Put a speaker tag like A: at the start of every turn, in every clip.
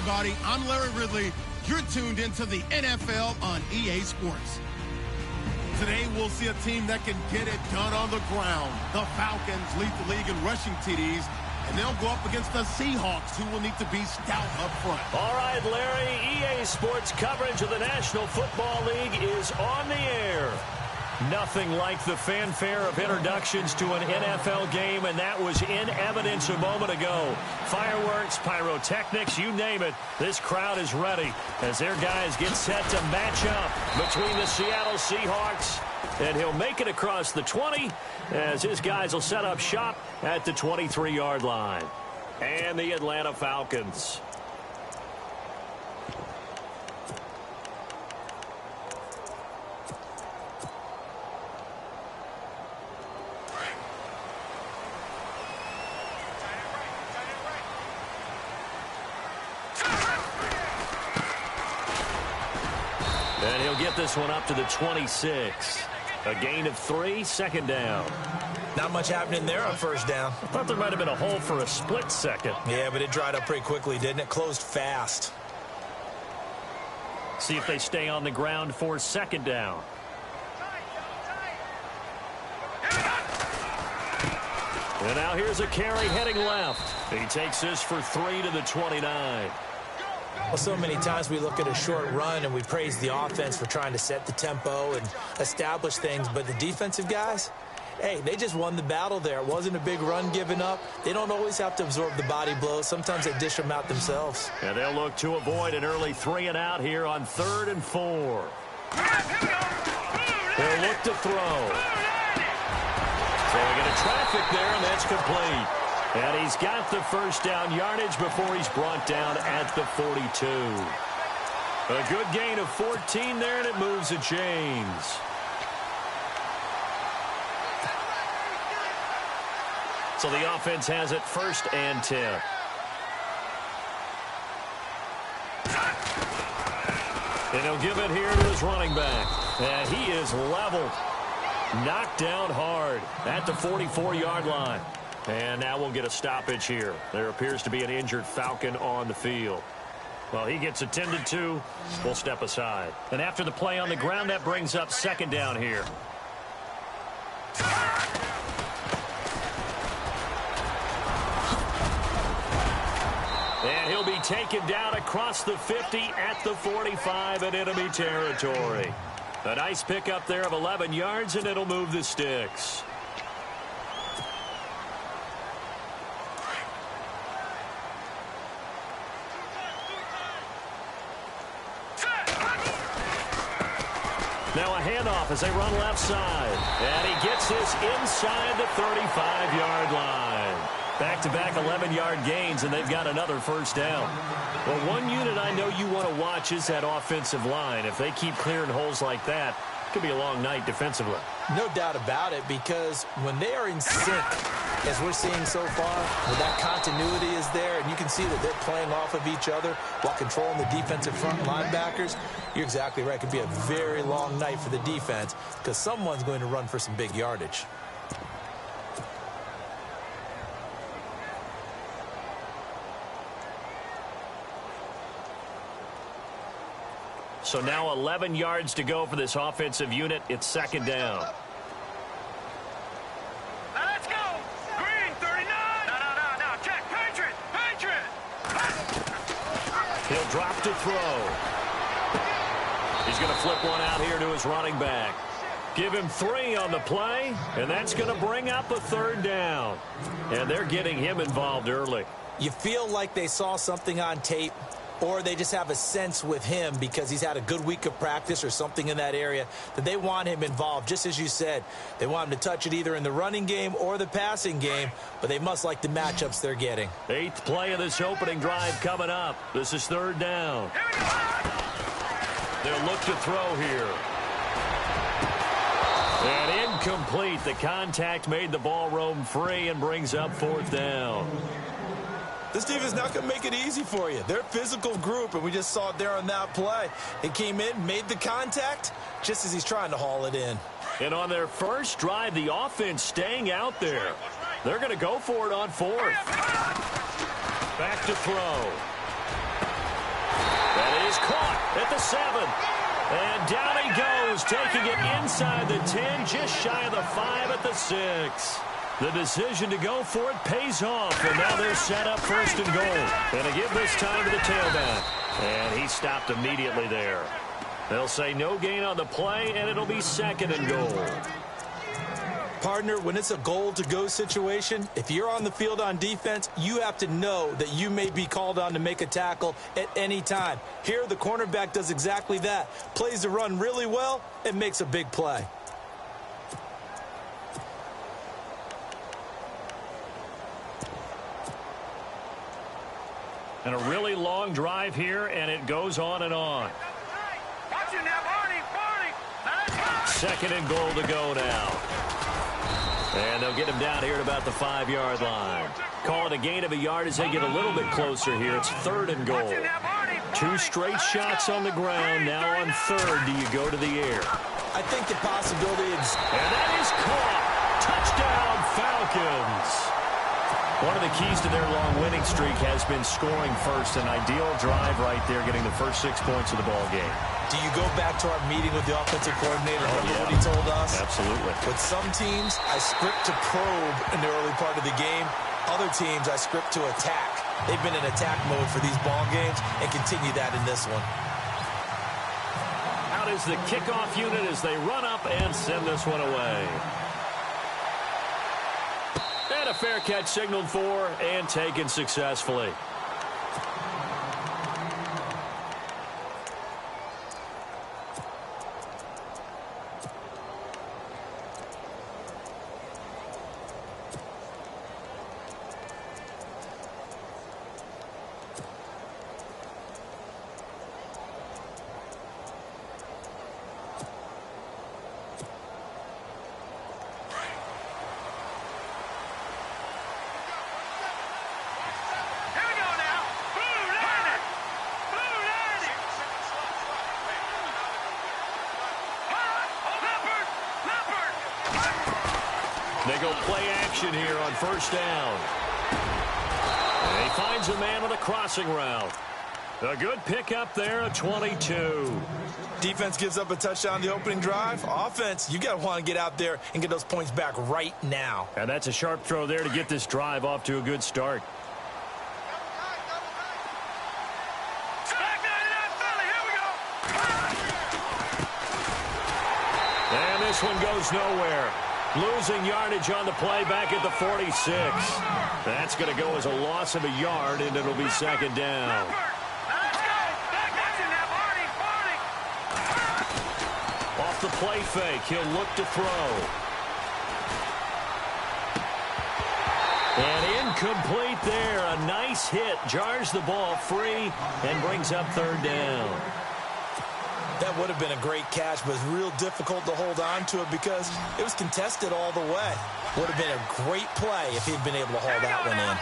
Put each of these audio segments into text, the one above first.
A: everybody. I'm Larry Ridley. You're tuned into the NFL on EA Sports. Today, we'll see a team that can get it done on the ground. The Falcons lead the league in rushing TDs, and they'll go up against the Seahawks, who will need to be stout up front.
B: All right, Larry, EA Sports coverage of the National Football League is on the air. Nothing like the fanfare of introductions to an NFL game, and that was in evidence a moment ago. Fireworks, pyrotechnics, you name it. This crowd is ready as their guys get set to match up between the Seattle Seahawks. And he'll make it across the 20 as his guys will set up shop at the 23-yard line. And the Atlanta Falcons. And he'll get this one up to the 26. A gain of 3, second down.
C: Not much happening there on first down.
B: I thought there might have been a hole for a split second.
C: Yeah, but it dried up pretty quickly, didn't it? Closed fast.
B: See if they stay on the ground for second down. And now here's a carry heading left. He takes this for 3 to the 29.
C: Well, so many times we look at a short run and we praise the offense for trying to set the tempo and establish things, but the defensive guys, hey, they just won the battle there. It wasn't a big run given up. They don't always have to absorb the body blows. Sometimes they dish them out themselves.
B: And they'll look to avoid an early 3 and out here on 3rd and 4. They'll look to throw. So we get a traffic there, and that's complete. And he's got the first down yardage before he's brought down at the 42. A good gain of 14 there, and it moves the chains. So the offense has it 1st and 10. And he'll give it here to his running back. And he is leveled. Knocked down hard at the 44-yard line. And now we'll get a stoppage here. There appears to be an injured Falcon on the field. Well, he gets attended to. We'll step aside. And after the play on the ground, that brings up second down here. And he'll be taken down across the 50 at the 45 in enemy territory. A nice pickup there of 11 yards, and it'll move the sticks. Now a handoff as they run left side. And he gets this inside the 35-yard line. Back-to-back 11-yard gains, and they've got another first down. Well, one unit I know you want to watch is that offensive line. If they keep clearing holes like that, it could be a long night defensively.
C: No doubt about it, because when they are in sync, as we're seeing so far, where that continuity is there, and you can see that they're playing off of each other while controlling the defensive front linebackers, you're exactly right. It could be a very long night for the defense because someone's going to run for some big yardage.
B: So now 11 yards to go for this offensive unit. It's second down.
D: Now let's go. Green, 39. No. Check. Patriot.
B: He'll drop to throw. He's going to flip one out here to his running back. Give him 3 on the play, and that's going to bring up a third down. And they're getting him involved early.
C: You feel like they saw something on tape, or they just have a sense with him because he's had a good week of practice or something in that area that they want him involved. Just as you said, they want him to touch it either in the running game or the passing game, but they must like the matchups they're getting. 8th
B: play of this opening drive coming up. This is third down. They'll look to throw here. And incomplete. The contact made the ball roam free and brings up 4th down.
C: This team is not going to make it easy for you. They're a physical group, and we just saw it there on that play. They came in, made the contact, just as he's trying to haul it in.
B: And on their first drive, the offense staying out there. They're going to go for it on 4th. Back to throw. is caught at the 7. And down he goes, taking it inside the 10, just shy of the 5 at the 6. The decision to go for it pays off, and now they're set up 1st and goal. And to give this time to the tailback. And he stopped immediately there. They'll say no gain on the play, and it'll be 2nd and goal.
C: Partner, when it's a goal-to-go situation, if you're on the field on defense, you have to know that you may be called on to make a tackle at any time. Here, the cornerback does exactly that. Plays the run really well and makes a big play.
B: And a really long drive here, and it goes on and on.
D: Watch it now, Barney.
B: 2nd and goal to go now. And they'll get him down here at about the 5-yard line. Call it a gain of a yard as they get a little bit closer here. It's 3rd and goal. 2 straight shots on the ground. Now on 3rd, do you go to the air?
C: I think the possibility is...
B: And that is caught. Touchdown, Falcons. One of the keys to their long winning streak has been scoring first. An ideal drive right there, getting the first 6 points of the ball game.
C: Do you go back to our meeting with the offensive coordinator? Remember what he told us?
B: Absolutely.
C: With some teams, I script to probe in the early part of the game. Other teams, I script to attack. They've been in attack mode for these ball games and continue that in this one.
B: Out is the kickoff unit as they run up and send this one away. And a fair catch signaled for and taken successfully. They go play action here on 1st down. And he finds a man on a crossing route. A good pickup there at 22.
C: Defense gives up a touchdown the opening drive. Offense, you got to want to get out there and get those points back right now.
B: And that's a sharp throw there to get this drive off to a good start. And this one goes nowhere. Losing yardage on the play back at the 46. That's going to go as a loss of a yard, and it'll be 2nd down. Off the play fake, he'll look to throw. And incomplete there. A nice hit. Jars the ball free and brings up 3rd down.
C: That would have been a great catch, but it's real difficult to hold on to it because it was contested all the way. Would have been a great play if he'd been able to haul that one in.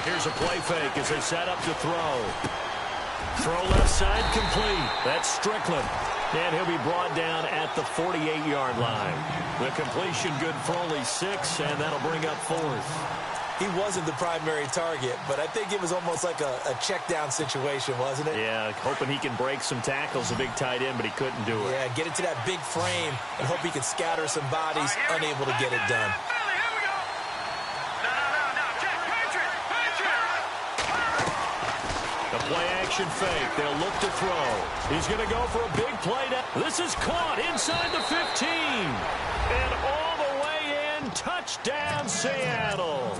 B: Here's a play fake as they set up to throw. Throw left side complete. That's Strickland. And he'll be brought down at the 48-yard line. The completion good for only 6, and that'll bring up 4th.
C: He wasn't the primary target, but I think it was almost like a check-down situation, wasn't it?
B: Yeah, hoping he can break some tackles, a big tight end, but he couldn't do it.
C: Yeah, get it to that big frame and hope he could scatter some bodies, unable to get it done.
B: The play-action fake. They'll look to throw. He's going to go for a big play. This is caught inside the 15. And all the way in, touchdown, Seattle.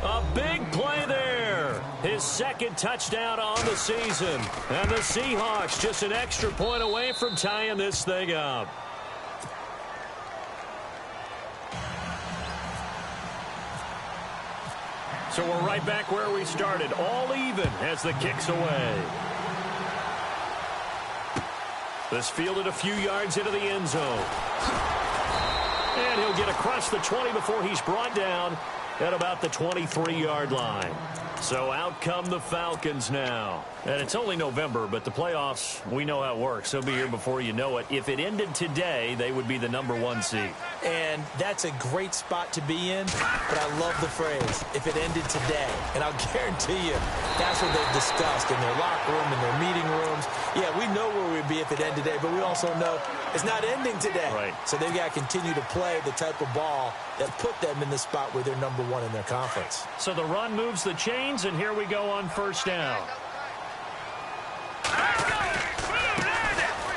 B: A big play there. His 2nd touchdown on the season. And the Seahawks just an extra point away from tying this thing up. So we're right back where we started. All even as the kick's away. This fielded a few yards into the end zone. And he'll get across the 20 before he's brought down at about the 23-yard line. So out come the Falcons now. And it's only November, but the playoffs, we know how it works. They'll be here before you know it. If it ended today, they would be the #1 seed.
C: And that's a great spot to be in, but I love the phrase, if it ended today. And I'll guarantee you, that's what they've discussed in their locker room, in their meeting rooms. Yeah, we know where we'd be if it ended today, but we also know it's not ending today.
B: Right.
C: So they've got to continue to play the type of ball that put them in the spot where they're number one in their conference.
B: So the run moves the chains, and here we go on first down.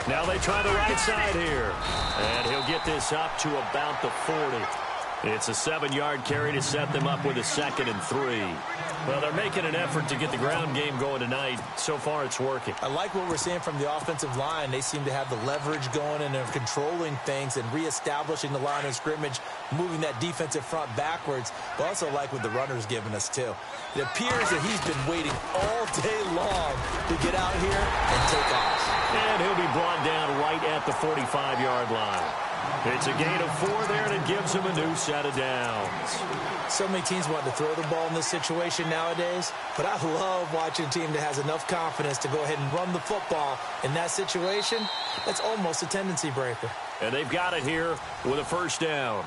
B: Now they try the right side here. And he'll get this up to about the 40. It's a 7-yard carry to set them up with a 2nd and 3. Well, they're making an effort to get the ground game going tonight. So far, it's working.
C: I like what we're seeing from the offensive line. They seem to have the leverage going, and they're controlling things and reestablishing the line of scrimmage, moving that defensive front backwards. But also like what the runner's giving us, too. It appears that he's been waiting all day long to get out here and take off.
B: And he'll be brought down right at the 45-yard line. It's a gain of 4 there, and it gives him a new set of downs.
C: So many teams want to throw the ball in this situation nowadays, but I love watching a team that has enough confidence to go ahead and run the football in that situation. That's almost a tendency breaker.
B: And they've got it here with a first down.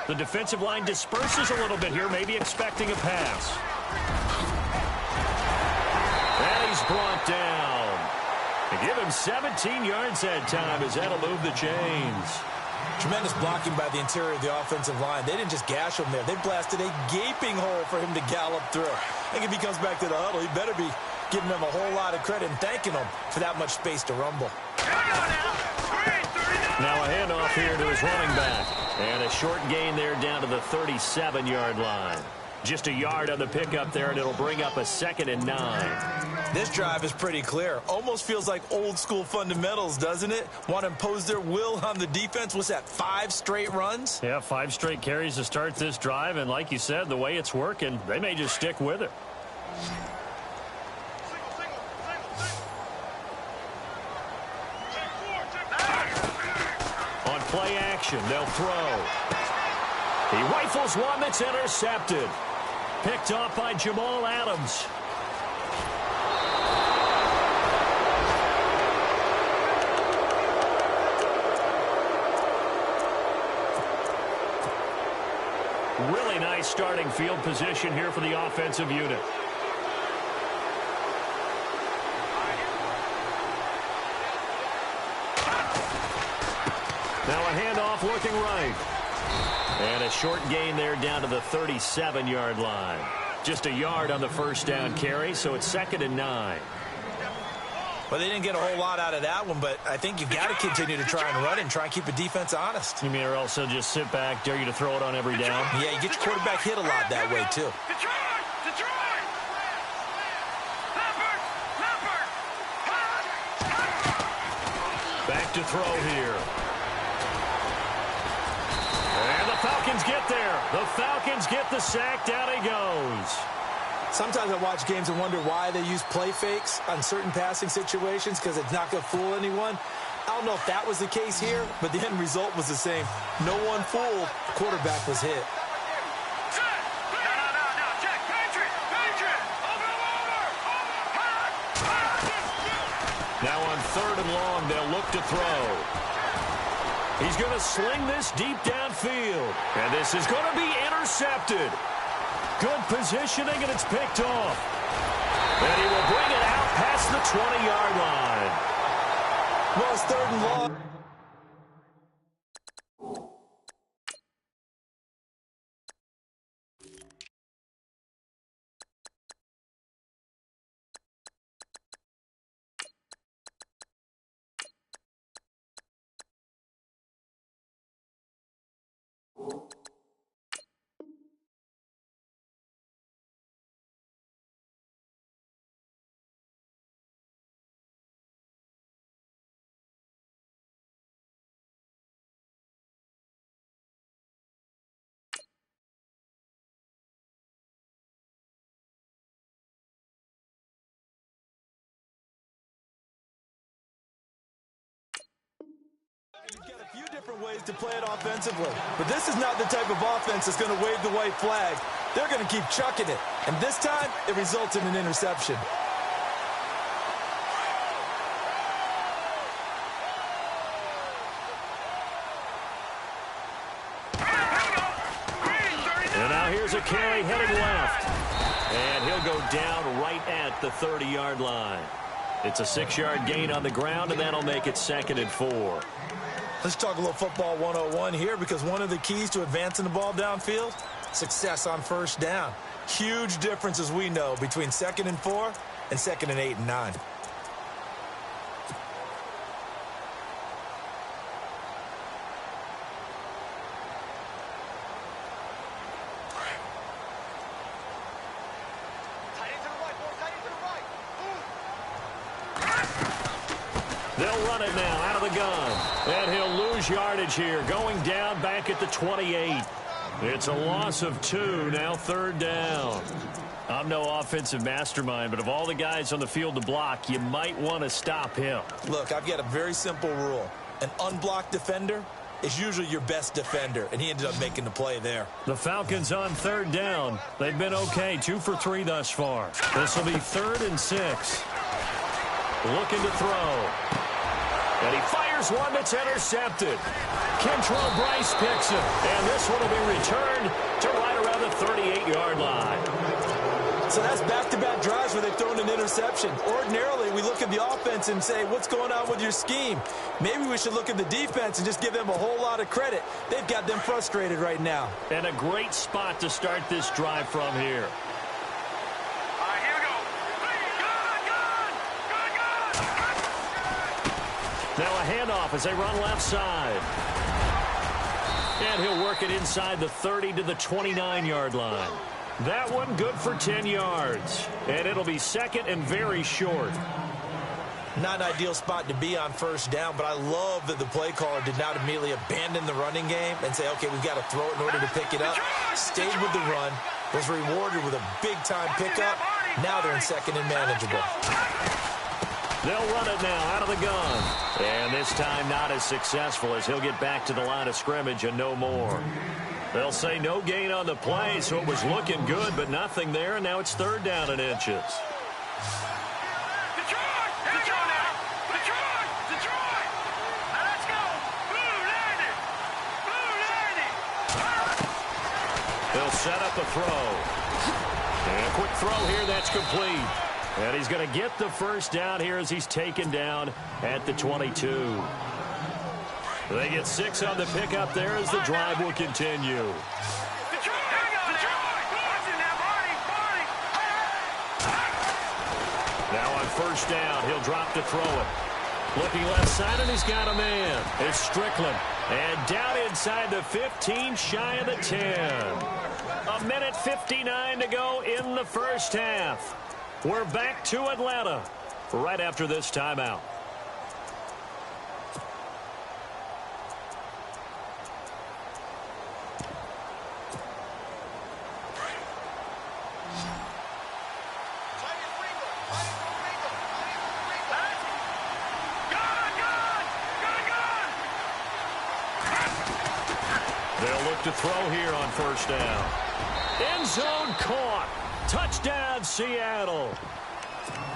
B: The defensive line disperses a little bit here, maybe expecting a pass. And he's brought down. They give him 17 yards that time as that'll move the chains.
C: Tremendous blocking by the interior of the offensive line. They didn't just gash him there. They blasted a gaping hole for him to gallop through. I think if he comes back to the huddle, he better be giving them a whole lot of credit and thanking them for that much space to rumble.
B: Now a handoff here to his running back. And a short gain there down to the 37-yard line. Just a yard on the pickup there, and it'll bring up a 2nd and 9.
C: This drive is pretty clear. Almost feels like old-school fundamentals, doesn't it? Want to impose their will on the defense. What's that, 5 straight runs?
B: Yeah, 5 straight carries to start this drive, and like you said, the way it's working, they may just stick with it. On play action, they'll throw. He rifles one that's intercepted. Picked off by Jamal Adams. Really nice starting field position here for the offensive unit. Now a handoff looking right. And a short gain there down to the 37-yard line. Just a yard on the first down carry, so it's 2nd and 9.
C: Well, they didn't get a whole lot out of that one, but I think you've got to continue to try and run and try and keep the defense honest.
B: You mean or also just sit back, dare you to throw it on every down?
C: Yeah, you get your quarterback hit a lot that way, too.
B: Back to throw here. And the Falcons get there. The Falcons get the sack. Down he goes.
C: Sometimes I watch games and wonder why they use play fakes on certain passing situations because it's not going to fool anyone. I don't know if that was the case here, but the end result was the same. No one fooled. The quarterback was hit.
B: Now on 3rd and long, they'll look to throw. He's going to sling this deep downfield. And this is going to be intercepted. Good positioning, and it's picked off. And he will bring it out past the 20-yard line.
C: Well, it's 3rd and long. You've got a few different ways to play it offensively, but this is not the type of offense that's going to wave the white flag. They're going to keep chucking it, and this time it results in an interception.
B: Here's a carry heading left. And he'll go down right at the 30-yard line. It's a 6-yard gain on the ground, and that'll make it 2nd and 4.
C: Let's talk a little football 101 here, because one of the keys to advancing the ball downfield, success on first down. Huge difference, as we know, between 2nd and 4 and 2nd and 8 and 9.
B: They'll run it now out of the gun. And he'll lose yardage here, going down back at the 28. It's a loss of 2, now 3rd down. I'm no offensive mastermind, but of all the guys on the field to block, you might want to stop him.
C: Look, I've got a very simple rule. An unblocked defender is usually your best defender, and he ended up making the play there.
B: The Falcons on 3rd down. They've been okay, 2 for 3 thus far. This will be 3rd and 6. Looking to throw. And he fires one that's intercepted. Kentrell Bryce picks it. And this one will be returned to right around the 38-yard line.
C: So that's back-to-back drives where they've thrown an interception. Ordinarily, we look at the offense and say, what's going on with your scheme? Maybe we should look at the defense and just give them a whole lot of credit. They've got them frustrated right now.
B: And a great spot to start this drive from here. Now a handoff as they run left side. And he'll work it inside the 30 to the 29-yard line. That one good for 10 yards. And it'll be 2nd and very short.
C: Not an ideal spot to be on first down, but I love that the play caller did not immediately abandon the running game and say, okay, we've got to throw it in order to pick it up. Stayed with the run, was rewarded with a big-time pickup. Now they're in 2nd and manageable.
B: They'll run it now out of the gun. And this time not as successful, as he'll get back to the line of scrimmage and no more. They'll say no gain on the play, so it was looking good, but nothing there, and now it's 3rd down and inches. They'll set up a throw. And a quick throw here, that's complete. And he's going to get the first down here as he's taken down at the 22. They get 6 on the pickup there as the drive will continue. Now on first down, he'll drop to throw it. Looking left side, and he's got a man. It's Strickland. And down inside the 15, shy of the 10. 1:59 to go in the first half. We're back to Atlanta right after this timeout. They'll look to throw here on first down. End zone caught. Touchdown, Seattle.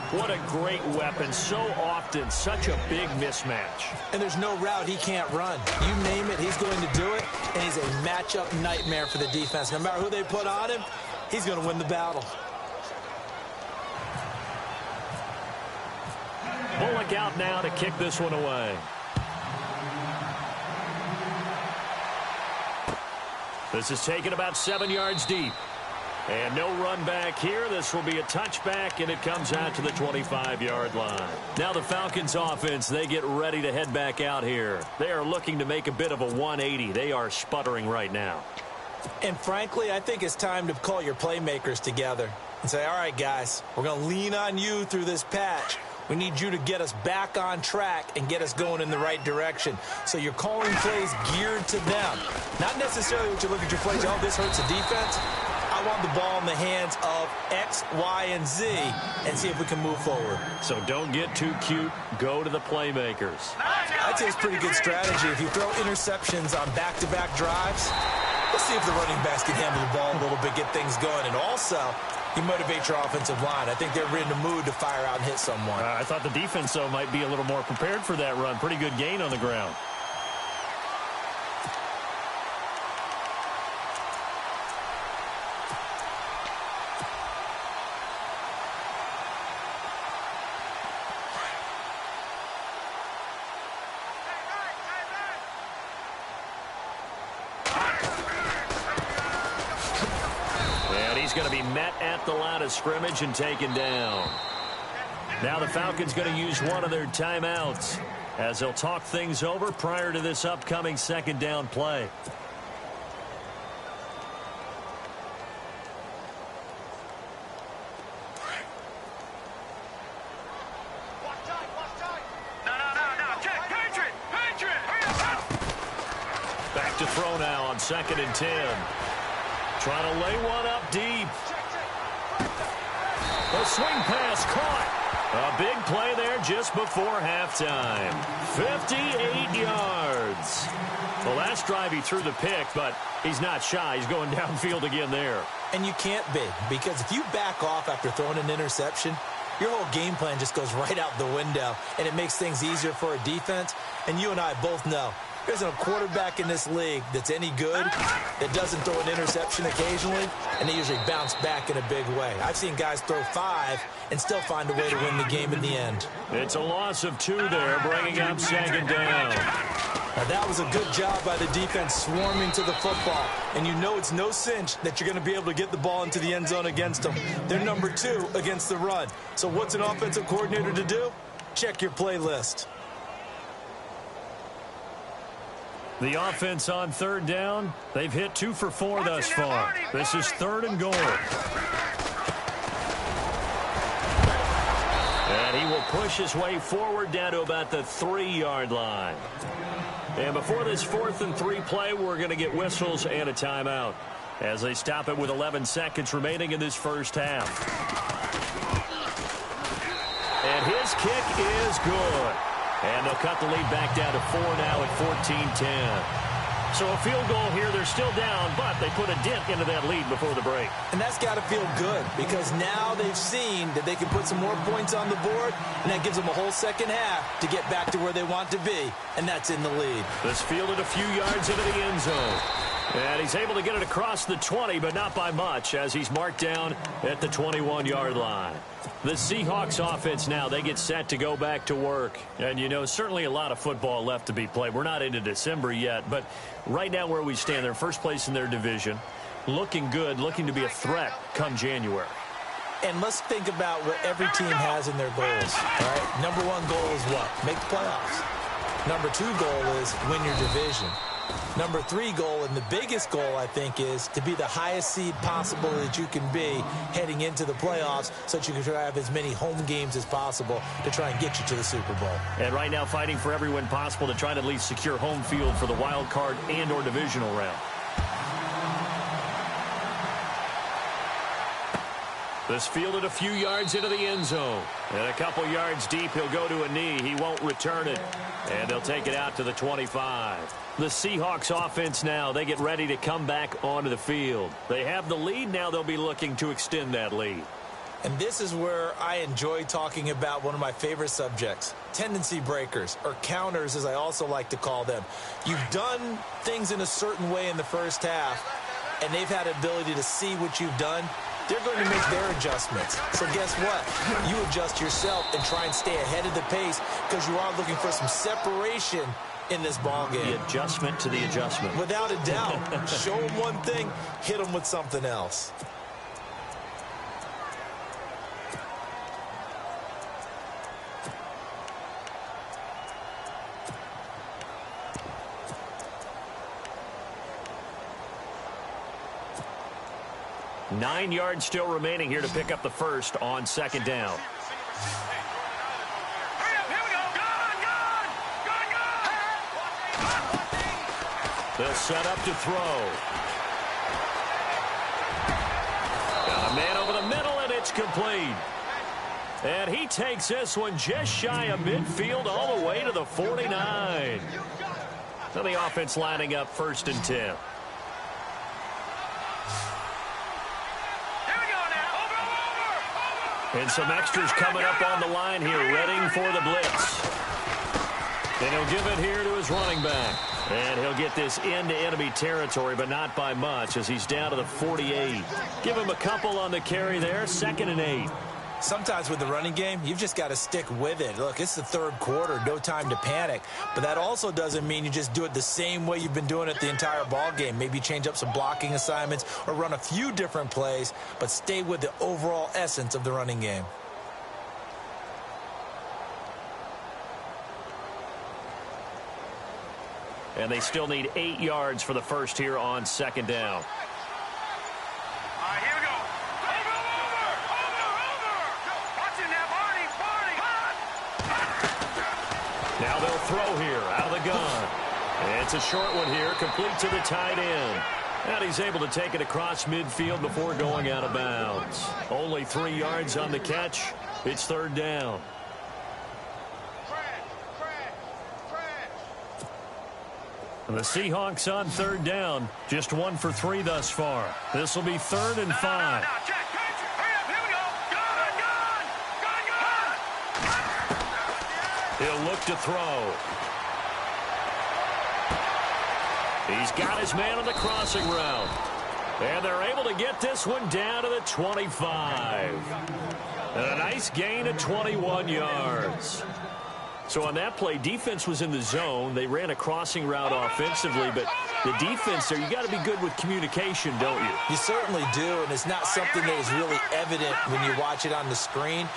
B: What a great weapon. So often, such a big mismatch.
C: And there's no route he can't run. You name it, he's going to do it. And he's a matchup nightmare for the defense. No matter who they put on him, he's going to win the battle.
B: Bullock out now to kick this one away. This is taken about 7 yards deep. And no run back here. This will be a touchback, and it comes out to the 25-yard line. Now the Falcons offense, they get ready to head back out here. They are looking to make a bit of a 180. They are sputtering right now.
C: And frankly, I think it's time to call your playmakers together and say, all right, guys, we're going to lean on you through this patch. We need you to get us back on track and get us going in the right direction. So you're calling plays geared to them. Not necessarily what you look at your plays, oh, this hurts the defense. I want the ball in the hands of X, Y, and Z and see if we can move forward.
B: So don't get too cute. Go to the playmakers.
C: I'd say it's pretty good strategy. If you throw interceptions on back-to-back drives, let's see if the running backs can handle the ball a little bit, get things going. And also, you motivate your offensive line. I think they're in the mood to fire out and hit someone.
B: I thought the defense, though, might be a little more prepared for that run. Pretty good gain on the ground. going to be met at the line of scrimmage and taken down. Now the Falcons going to use one of their timeouts as they'll talk things over prior to this upcoming second down play. Back to throw now on 2nd and 10. Trying to lay one up deep. The swing pass caught. A big play there just before halftime. 58 yards. The last drive he threw the pick, but he's not shy. He's going downfield again there.
C: And you can't be, because if you back off after throwing an interception, your whole game plan just goes right out the window, and it makes things easier for a defense. And you and I both know there's a quarterback in this league that's any good that doesn't throw an interception occasionally, and they usually bounce back in a big way. I've seen guys throw 5 and still find a way to win the game in the end.
B: It's a loss of 2 there, bringing up 2nd down.
C: Now that was a good job by the defense swarming to the football, and you know it's no cinch that you're going to be able to get the ball into the end zone against them. They're number 2 against the run. So what's an offensive coordinator to do? Check your playlist.
B: The offense on 3rd down. They've hit 2 for 4 thus far. This is 3rd and goal. And he will push his way forward down to about the 3-yard line. And before this 4th and 3 play, we're going to get whistles and a timeout as they stop it with 11 seconds remaining in this first half. And his kick is good. And they'll cut the lead back down to 4 now at 14-10. So a field goal here. They're still down, but they put a dent into that lead before the break.
C: And that's got to feel good, because now they've seen that they can put some more points on the board, and that gives them a whole second half to get back to where they want to be, and that's in the lead.
B: This fielded a few yards into the end zone. And he's able to get it across the 20, but not by much, as he's marked down at the 21-yard line. The Seahawks offense now, they get set to go back to work. And, you know, certainly a lot of football left to be played. We're not into December yet, but right now where we stand, they're first place in their division, looking good, looking to be a threat come January.
C: And let's think about what every team has in their goals. All right? Number 1 goal is what? Make the playoffs. Number 2 goal is win your division. Number 3 goal, and the biggest goal, I think, is to be the highest seed possible that you can be heading into the playoffs, so that you can try to have as many home games as possible to try and get you to the Super Bowl. And
B: right now fighting for every win possible to try to at least secure home field for the wild card and or divisional round. This fielded a few yards into the end zone. And a couple yards deep, he'll go to a knee. He won't return it. And they'll take it out to the 25. The Seahawks offense now, they get ready to come back onto the field. They have the lead. Now they'll be looking to extend that lead.
C: And this is where I enjoy talking about one of my favorite subjects, tendency breakers, or counters as I also like to call them. You've done things in a certain way in the first half, and they've had ability to see what you've done. They're going to make their adjustments. So guess what? You adjust yourself and try and stay ahead of the pace, because you are looking for some separation in this ball game.
B: The adjustment to the adjustment.
C: Without a doubt. Show them one thing, hit them with something else.
B: Nine yards still remaining here to pick up the first on 2nd down. They'll set up to throw. Got a man over the middle, and it's complete. And he takes this one just shy of midfield all the way to the 49. So the offense lining up 1st and 10. And some extras coming up on the line here, readying for the blitz. And he'll give it here to his running back. And he'll get this into enemy territory, but not by much, as he's down to the 48. Give him a couple on the carry there, 2nd and 8.
C: Sometimes with the running game, you've just got to stick with it. Look, it's the third quarter, no time to panic. But that also doesn't mean you just do it the same way you've been doing it the entire ball game. Maybe change up some blocking assignments or run a few different plays, but stay with the overall essence of the running game.
B: And they still need 8 yards for the first here on second down. Now they'll throw here out of the gun. It's a short one here, complete to the tight end. And he's able to take it across midfield before going out of bounds. Only 3 yards on the catch. It's third down. And the Seahawks on third down. Just 1 for 3 thus far. This will be 3rd and 5. He'll look to throw. He's got his man on the crossing route. And they're able to get this one down to the 25. And a nice gain of 21 yards. So on that play, defense was in the zone. They ran a crossing route offensively, but the defense there, you got to be good with communication, don't you?
C: You certainly do, and it's not something that is really evident when you watch it on the screen.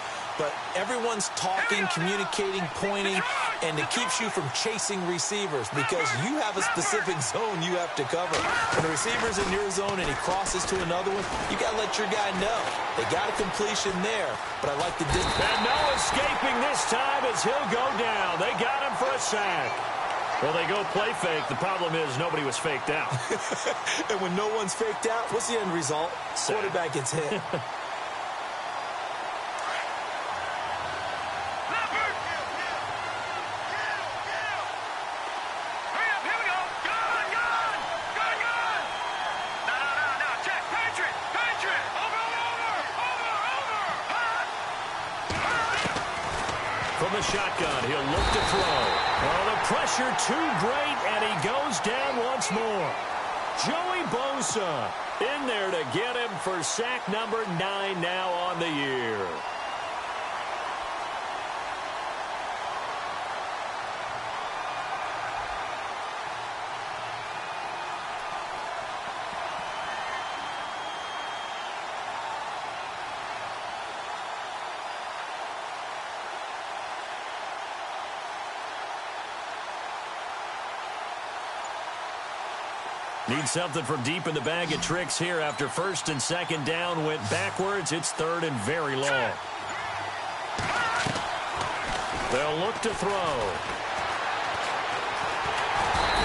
C: But everyone's talking, communicating, pointing, and it keeps you from chasing receivers because you have a specific zone you have to cover. When the receiver's in your zone and he crosses to another one, you got to let your guy know. They got a completion there, but I like the distance.
B: And no escaping this time as he'll go down. They got him for a sack. Well, they go play fake. The problem is nobody was faked out.
C: And when no one's faked out, what's the end result?
B: Sack.
C: Quarterback gets hit.
B: From the shotgun, he'll look to throw. Oh, the pressure too great, and he goes down once more. Joey Bosa in there to get him for sack number 9 now on the year. Need something from deep in the bag of tricks here after first and second down went backwards. It's third and very long. They'll look to throw.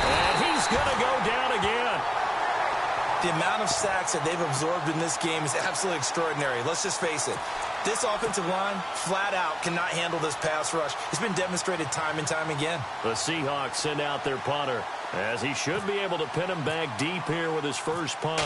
B: And he's going to go down again.
C: The amount of sacks that they've absorbed in this game is absolutely extraordinary. Let's just face it. This offensive line, flat out, cannot handle this pass rush. It's been demonstrated time and time again.
B: The Seahawks send out their punter, as he should be able to pin him back deep here with his first punt.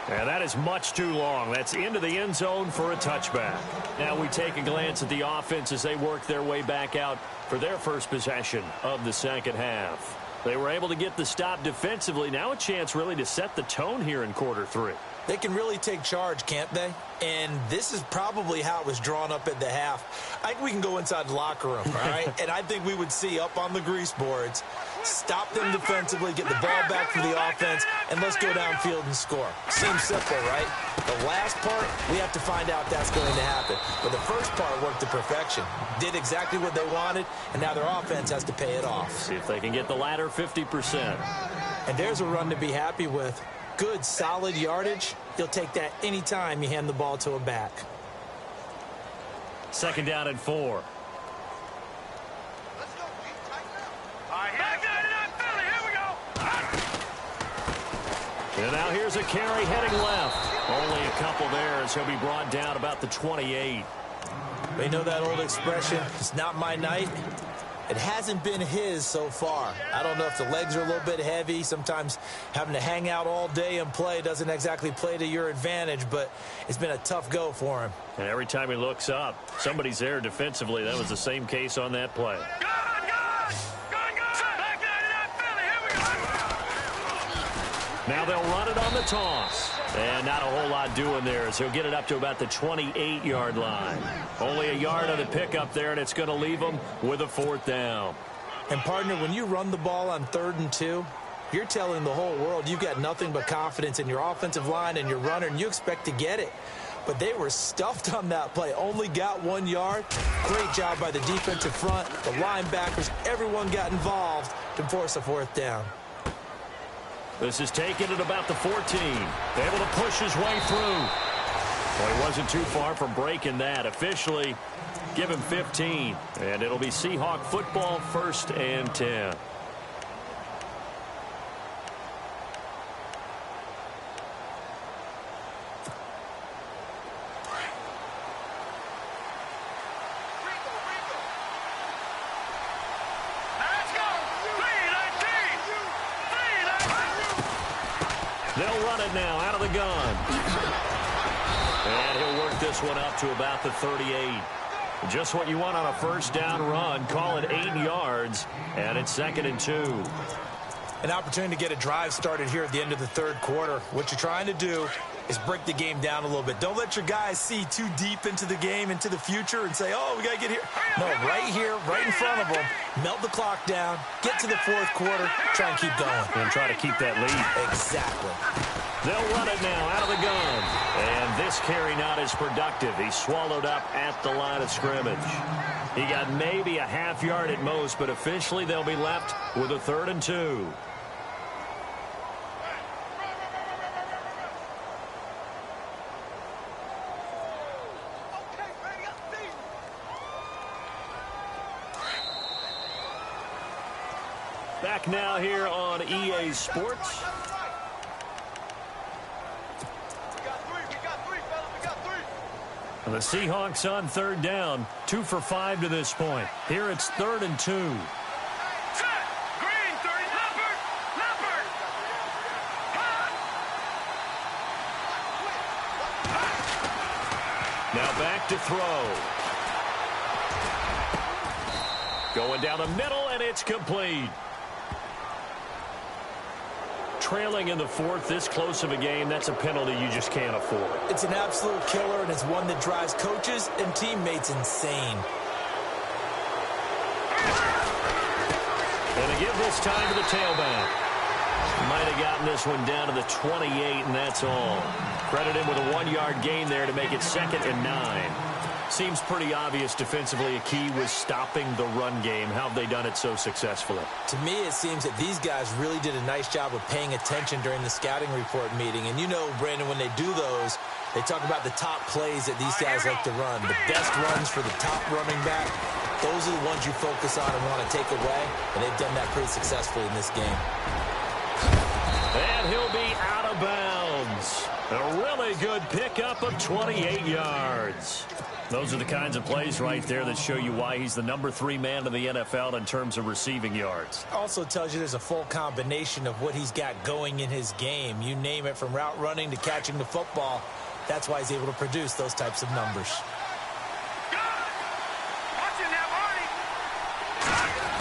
B: And that is much too long. That's into the end zone for a touchback. Now we take a glance at the offense as they work their way back out for their first possession of the second half. They were able to get the stop defensively. Now a chance really to set the tone here in quarter 3.
C: They can really take charge, can't they? And this is probably how it was drawn up at the half. I think we can go inside the locker room, all right? And I think we would see up on the grease boards, stop them defensively, get the ball back for the offense, and let's go downfield and score. Seems simple, right? The last part, we have to find out that's going to happen. But the first part worked to perfection. Did exactly what they wanted, and now their offense has to pay it off.
B: See if they can get the latter 50%.
C: And there's a run to be happy with. Good, solid yardage. You'll take that anytime you hand the ball to a back.
B: Second down and 4. And now here's a carry heading left. Only a couple there as he'll be brought down about the 28.
C: They know that old expression, it's not my night. It hasn't been his so far. I don't know if the legs are a little bit heavy. Sometimes having to hang out all day and play doesn't exactly play to your advantage, but it's been a tough go for him.
B: And every time he looks up, somebody's there defensively. That was the same case on that play. Now they'll run it on the toss. And not a whole lot doing there as he'll get it up to about the 28-yard line. Only a yard on the pickup there, and it's going to leave them with a 4th down.
C: And, partner, when you run the ball on 3rd and 2, you're telling the whole world you've got nothing but confidence in your offensive line and your runner, and you expect to get it. But they were stuffed on that play. Only got 1 yard. Great job by the defensive front. The linebackers, everyone got involved to force a 4th down.
B: This is taken at about the 14. Able to push his way through. Well, he wasn't too far from breaking that. Officially, give him 15. And it'll be Seahawk football, 1st and 10. They'll run it now out of the gun. And he'll work this one up to about the 38. Just what you want on a 1st down run. Call it 8 yards, and it's 2nd and 2.
C: An opportunity to get a drive started here at the end of the 3rd quarter. What you're trying to do is break the game down a little bit. Don't let your guys see too deep into the game, into the future, and say, oh, we got to get here. No, right here, right in front of them. Melt the clock down, get to the 4th quarter, try and keep going.
B: And try to keep that lead.
C: Exactly.
B: They'll run it now out of the gun. And this carry not as productive. He's swallowed up at the line of scrimmage. He got maybe a half yard at most, but officially they'll be left with a 3rd and 2. Back now here on EA Sports. And the Seahawks on 3rd down. 2 for 5 to this point. Here it's 3rd and 2. Now back to throw. Going down the middle, and it's complete. Trailing in the 4th, this close of a game, that's a penalty you just can't afford.
C: It's an absolute killer, and it's one that drives coaches and teammates insane.
B: And they give this time to the tailback. Might have gotten this one down to the 28, and that's all. Credited with a 1-yard gain there to make it 2nd and 9. Seems pretty obvious defensively a key was stopping the run game. How have they done it so successfully?
C: To me, it seems that these guys really did a nice job of paying attention during the scouting report meeting. And you know, Brandon, when they do those, they talk about the top plays that these guys like to run. The best runs for the top running back, those are the ones you focus on and want to take away. And they've done that pretty successfully in this game.
B: And he'll be out of bounds. A really good pickup of 28 yards. Those are the kinds of plays right there that show you why he's the number 3 man in the NFL in terms of receiving yards.
C: Also tells you there's a full combination of what he's got going in his game. You name it, from route running to catching the football. That's why he's able to produce those types of numbers.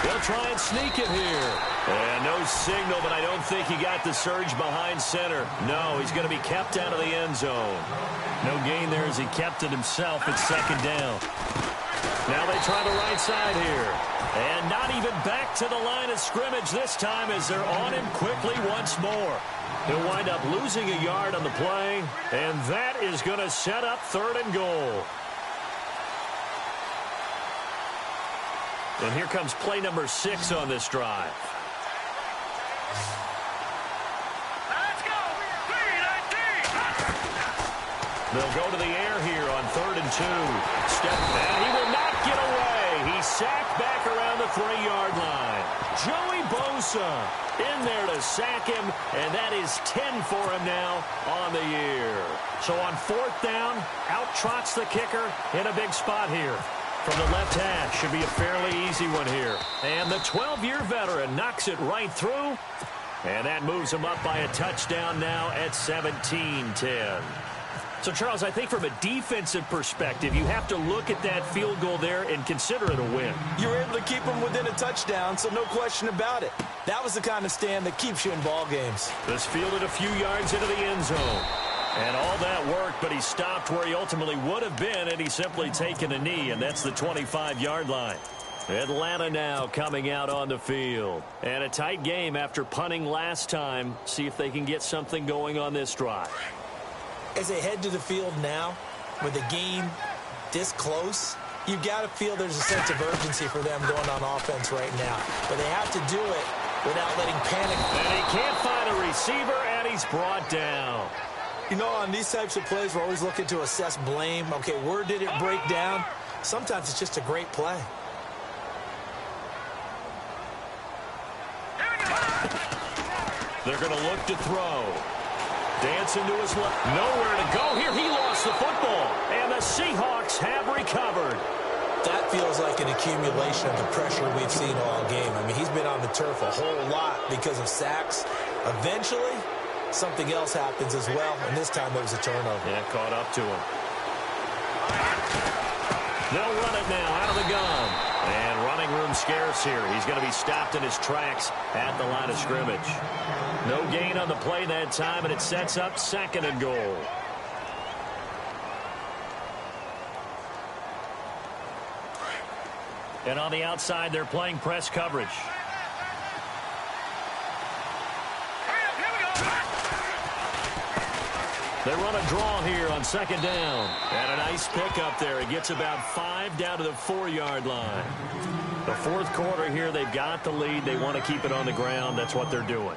B: They'll try and sneak it here. And no signal, but I don't think he got the surge behind center. No, he's going to be kept out of the end zone. No gain there as he kept it himself at 2nd down. Now they try the right side here. And not even back to the line of scrimmage this time as they're on him quickly once more. He'll wind up losing a yard on the play, and that is going to set up 3rd and goal. And here comes play number 6 on this drive.
D: Let's go! 3-19!
B: They'll go to the air here on 3rd and 2. And he will not get away. He's sacked back around the 3-yard line. Joey Bosa in there to sack him, and that is 10 for him now on the year. So on 4th down, out trots the kicker in a big spot here. From the left hash, should be a fairly easy one here. And the 12-year veteran knocks it right through. And that moves him up by a touchdown now at 17-10. So, Charles, I think from a defensive perspective, you have to look at that field goal there and consider it a win.
C: You were able to keep them within a touchdown, so no question about it. That was the kind of stand that keeps you in ball games.
B: This fielded a few yards into the end zone. And all that worked, but he stopped where he ultimately would have been, and he's simply taken a knee, and that's the 25-yard line. Atlanta now coming out on the field. And a tight game after punting last time. See if they can get something going on this drive.
C: As they head to the field now, with the game this close, you've got to feel there's a sense of urgency for them going on offense right now. But they have to do it without letting panic.
B: And he can't find a receiver, and he's brought down.
C: You know, on these types of plays, we're always looking to assess blame. Okay, where did it break down? Sometimes it's just a great play.
B: They're going to look to throw. Dancing to his left. Nowhere to go here. He lost the football. And the Seahawks have recovered.
C: That feels like an accumulation of the pressure we've seen all game. I mean, he's been on the turf a whole lot because of sacks. Eventually, something else happens as well, and this time it was a turnover.
B: Yeah, caught up to him. They'll run it now out of the gun. And running room scarce here. He's going to be stopped in his tracks at the line of scrimmage. No gain on the play that time, and it sets up 2nd and goal. And on the outside, they're playing press coverage. They run a draw here on 2nd down. And a nice pickup there. It gets about 5 down to the 4-yard line. The 4th quarter here, they've got the lead. They want to keep it on the ground. That's what they're doing.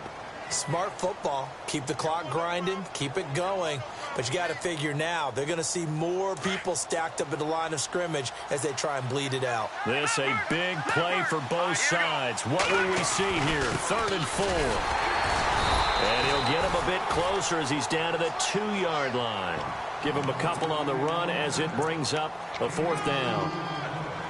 C: Smart football. Keep the clock grinding. Keep it going. But you got to figure now, they're going to see more people stacked up at the line of scrimmage as they try and bleed it out.
B: This a big play for both sides. What will we see here? 3rd and 4. And he'll get him a bit closer as he's down to the 2-yard line. Give him a couple on the run as it brings up a 4th down.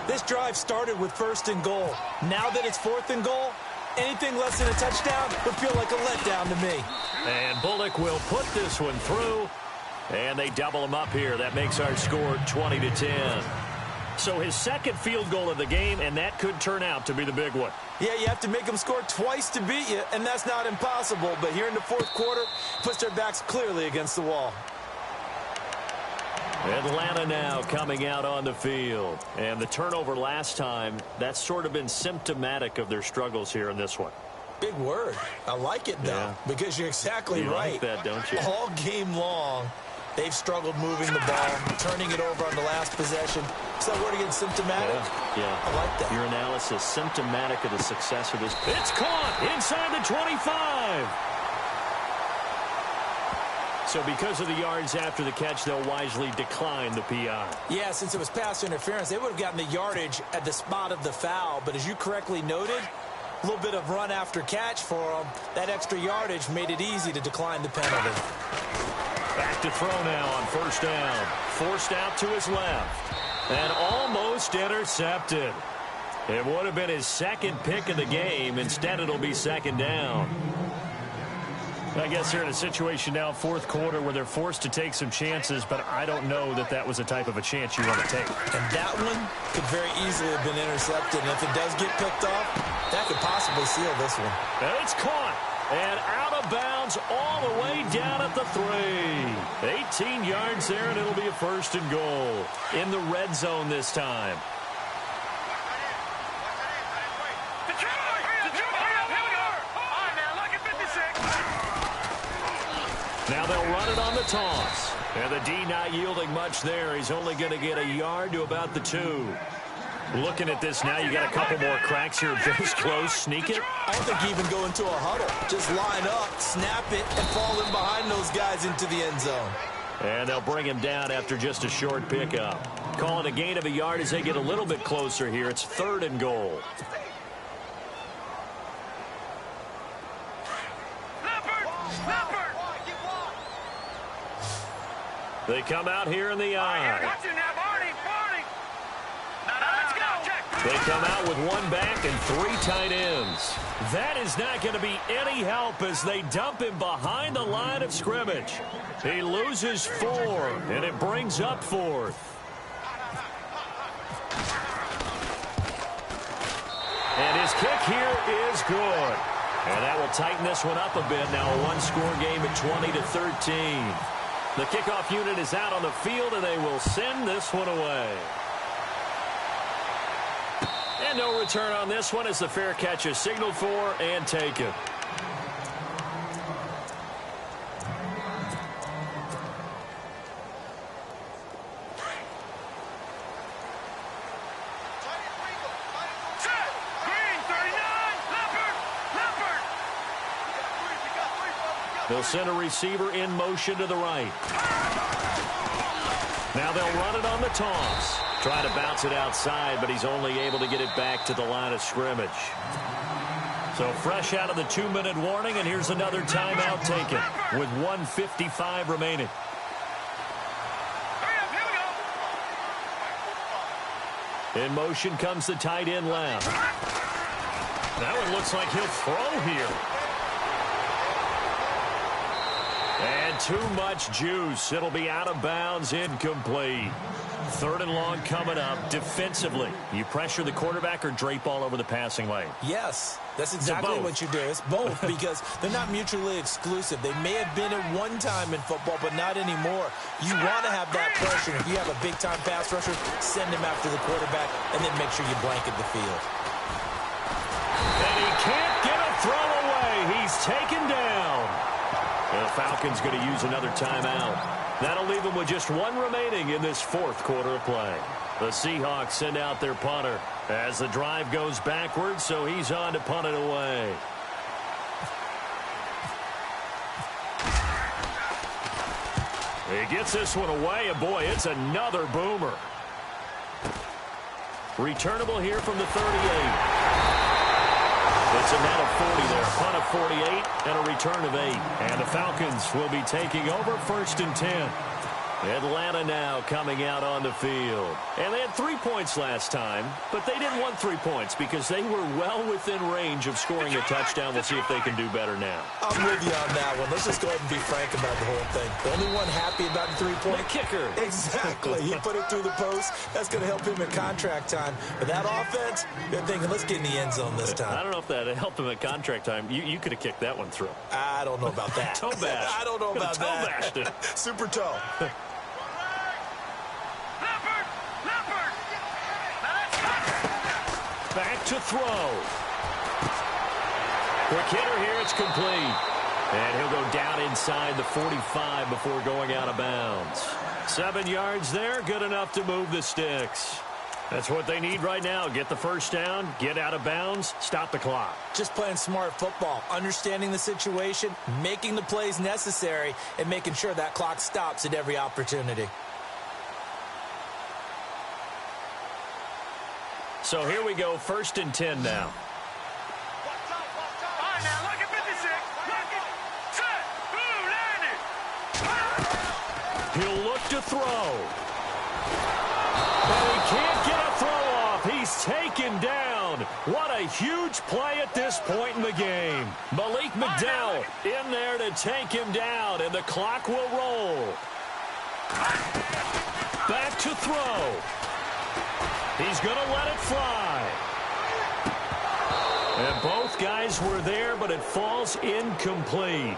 C: This drive started with 1st and goal. Now that it's 4th and goal, anything less than a touchdown would feel like a letdown to me.
B: And Bullock will put this one through. And they double him up here. That makes our score 20-10. So his 2nd field goal of the game, and that could turn out to be the big one.
C: Yeah, you have to make them score twice to beat you, and that's not impossible. But here in the 4th quarter, puts their backs clearly against the wall.
B: Atlanta now coming out on the field. And the turnover last time, that's sort of been symptomatic of their struggles here in this one.
C: Big word. I like it, though, because you're exactly right.
B: You like that, don't you?
C: All game long, they've struggled moving the ball, turning it over on the last possession. Is that word again, symptomatic?
B: Yeah.
C: I like that.
B: Your analysis, symptomatic of the success of this. It's caught inside the 25. So because of the yards after the catch, they'll wisely decline the PI.
C: Yeah, since it was pass interference, they would have gotten the yardage at the spot of the foul. But as you correctly noted, a little bit of run after catch for them. That extra yardage made it easy to decline the penalty.
B: Back to throw now on 1st down. Forced out to his left. And almost intercepted. It would have been his 2nd pick of the game. Instead, it'll be 2nd down. I guess they're in a situation now, 4th quarter, where they're forced to take some chances, but I don't know that that was a type of a chance you want to take.
C: And that one could very easily have been intercepted. And if it does get picked off, that could possibly seal this one.
B: And it's caught. And out of bounds all the way down at the 3. 18 yards there, and it'll be a 1st and goal. In the red zone this time. Now they'll run it on the toss. And the D not yielding much there. He's only going to get a yard to about the 2. Looking at this now, you got a couple more cracks here. This close, sneak it.
C: I don't think you even go into a huddle. Just line up, snap it, and fall in behind those guys into the end zone.
B: And they'll bring him down after just a short pickup. Calling a gain of a yard as they get a little bit closer here. It's 3rd and goal. They come out here in the eye.
D: Let's go. Check.
B: They come out with one back and 3 tight ends. That is not going to be any help as they dump him behind the line of scrimmage. He loses 4, and it brings up 4th. And his kick here is good. And that will tighten this one up a bit. Now a one-score game at 20-13. The kickoff unit is out on the field, and they will send this one away. And no return on this one as the fair catch is signaled for and taken. They'll send a receiver in motion to the right. Now they'll run it on the toss. Trying to bounce it outside, but he's only able to get it back to the line of scrimmage. So fresh out of the 2-minute warning, and here's another timeout taken with 1:55 remaining. In motion comes the tight end left. That one looks like he'll throw here. And too much juice. It'll be out of bounds, incomplete. 3rd and long coming up. Defensively, you pressure the quarterback or drape all over the passing lane?
C: Yes, that's exactly what you do. It's both because they're not mutually exclusive. They may have been at one time in football, but not anymore. You want to have that pressure. If you have a big-time pass rusher, send him after the quarterback, and then make sure you blanket the field.
B: And he can't get a throw away. He's taken down. The Falcons going to use another timeout. That'll leave them with just 1 remaining in this 4th quarter of play. The Seahawks send out their punter as the drive goes backwards, so he's on to punt it away. He gets this one away, and boy, it's another boomer. Returnable here from the 38. It's a net of 40 there, punt of 48, and a return of 8. And the Falcons will be taking over 1st and 10. Atlanta now coming out on the field. And they had 3 points last time, but they didn't want 3 points because they were well within range of scoring a touchdown. We'll see if they can do better now.
C: I'm with you on that one. Let's just go ahead and be frank about the whole thing. The only one happy about the 3-point?
B: The kicker.
C: Exactly. He put it through the post. That's going to help him at contract time. But that offense, they're thinking, let's get in the end zone this time.
B: I don't know if that helped him at contract time. You could have kicked that one through.
C: I don't know about that.
B: Toe bash.
C: I don't know about
B: toe
C: that.
B: Bashed it.
C: Super toe.
B: Back to throw. Quick hitter here, it's complete. And he'll go down inside the 45 before going out of bounds. 7 yards there, good enough to move the sticks. That's what they need right now. Get the first down, get out of bounds, stop the clock.
C: Just playing smart football, understanding the situation, making the plays necessary, and making sure that clock stops at every opportunity.
B: So here we go, 1st and 10 now.
D: All right, now look at 56. Look at set. Ooh, landed.
B: He'll look to throw. And he can't get a throw off. He's taken down. What a huge play at this point in the game. Malik McDowell in there to take him down, and the clock will roll. Back to throw. He's going to let it fly. And both guys were there, but it falls incomplete.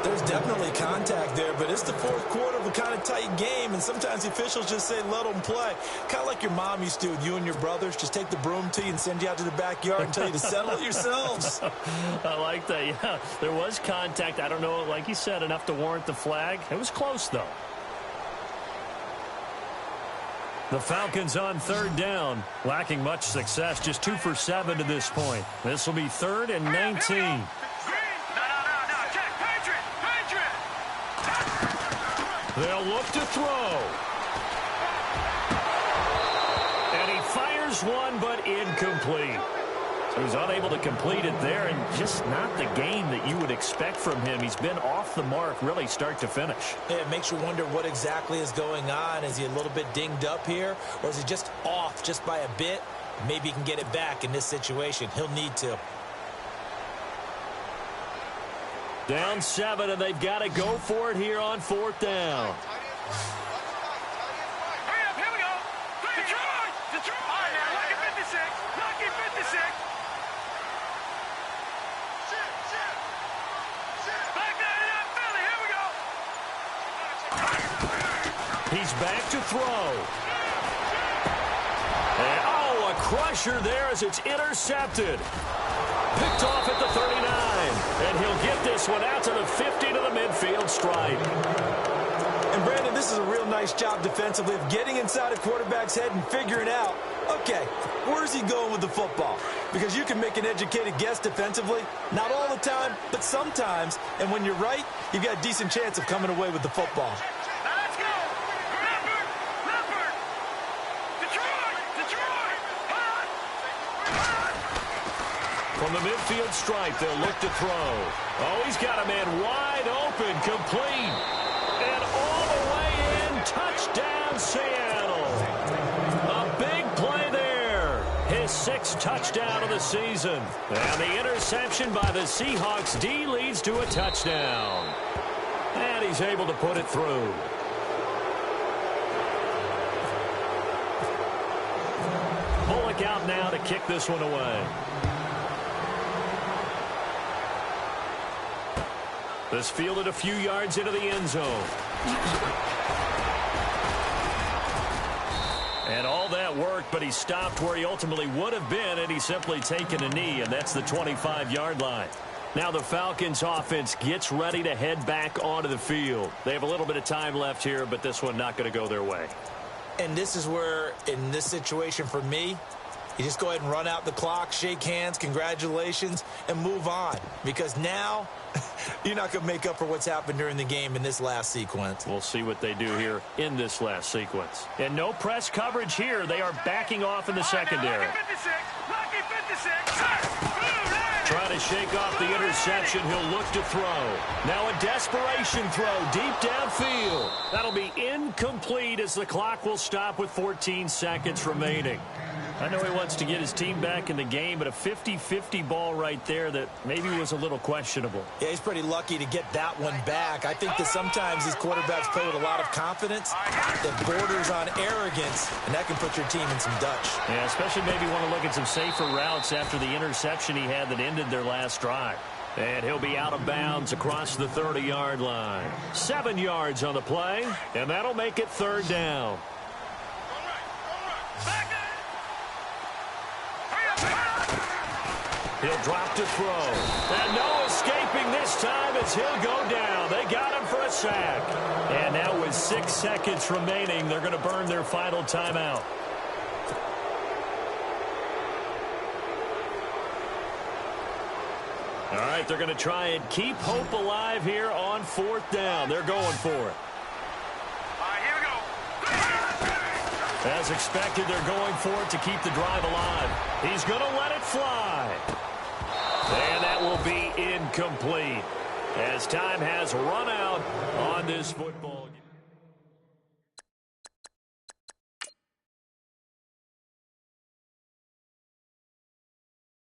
C: There's definitely contact there, but it's the 4th quarter of a kind of tight game, and sometimes the officials just say, let them play. Kind of like your mom used to with you and your brothers. Just take the broom to you and send you out to the backyard and tell you to settle it yourselves.
B: I like that, yeah. There was contact. I don't know, like you said, enough to warrant the flag. It was close, though. The Falcons on 3rd down, lacking much success, just 2 for 7 to this point. This will be 3rd and 19. They'll look to throw. And he fires one, but incomplete. So he's unable to complete it there, and just not the game that you would expect from him. He's been off the mark really start to finish.
C: Yeah, it makes you wonder what exactly is going on. Is he a little bit dinged up here, or is he just off just by a bit? Maybe he can get it back in this situation. He'll need to.
B: Down 7, and they've got to go for it here on 4th down.
D: Hurry up, here we go. Detroit! Detroit! All right, now, lucky 56. Lucky 56. Back 99, Philly, here we go.
B: He's back to throw. And, oh, a crusher there as it's intercepted. Picked off at the 39. And he'll get this one out to the 50 to the midfield stripe.
C: And, Brandon, this is a real nice job defensively of getting inside a quarterback's head and figuring out, okay, where's he going with the football? Because you can make an educated guess defensively. Not all the time, but sometimes. And when you're right, you've got a decent chance of coming away with the football.
D: Now let's go. Leopard. Detroit.
B: From the midfield stripe, they'll look to throw. Oh, he's got a man wide open, complete. And all the way in, touchdown, Seattle. A big play there. His 6th touchdown of the season. And the interception by the Seahawks D leads to a touchdown. And he's able to put it through. Bullock out now to kick this one away. This fielded a few yards into the end zone. And all that worked, but he stopped where he ultimately would have been, and he's simply taken a knee, and that's the 25-yard line. Now the Falcons offense gets ready to head back onto the field. They have a little bit of time left here, but this one not going to go their way.
C: And this is where, in this situation for me, you just go ahead and run out the clock, shake hands, congratulations, and move on. Because now, you're not going to make up for what's happened during the game in this last sequence.
B: We'll see what they do here in this last sequence. And no press coverage here. They are backing off in the secondary.
D: Lucky 56.
B: Trying to shake off the interception. He'll look to throw. Now a desperation throw deep downfield. That'll be incomplete as the clock will stop with 14 seconds remaining. I know he wants to get his team back in the game, but a 50-50 ball right there that maybe was a little questionable.
C: Yeah, he's pretty lucky to get that one back. I think that sometimes these quarterbacks play with a lot of confidence that borders on arrogance, and that can put your team in some Dutch.
B: Yeah, especially maybe want to look at some safer routes after the interception he had that ended their last drive. And he'll be out of bounds across the 30-yard line. 7 yards on the play, and that'll make it 3rd down. He'll drop to throw. And no escaping this time as he'll go down. They got him for a sack. And now with 6 seconds remaining, they're going to burn their final timeout. All right, they're going to try and keep hope alive here on 4th down. They're going for it.
D: Here we go.
B: As expected, they're going for it to keep the drive alive. He's going to let it fly. And that will be incomplete as time has run out on this football game.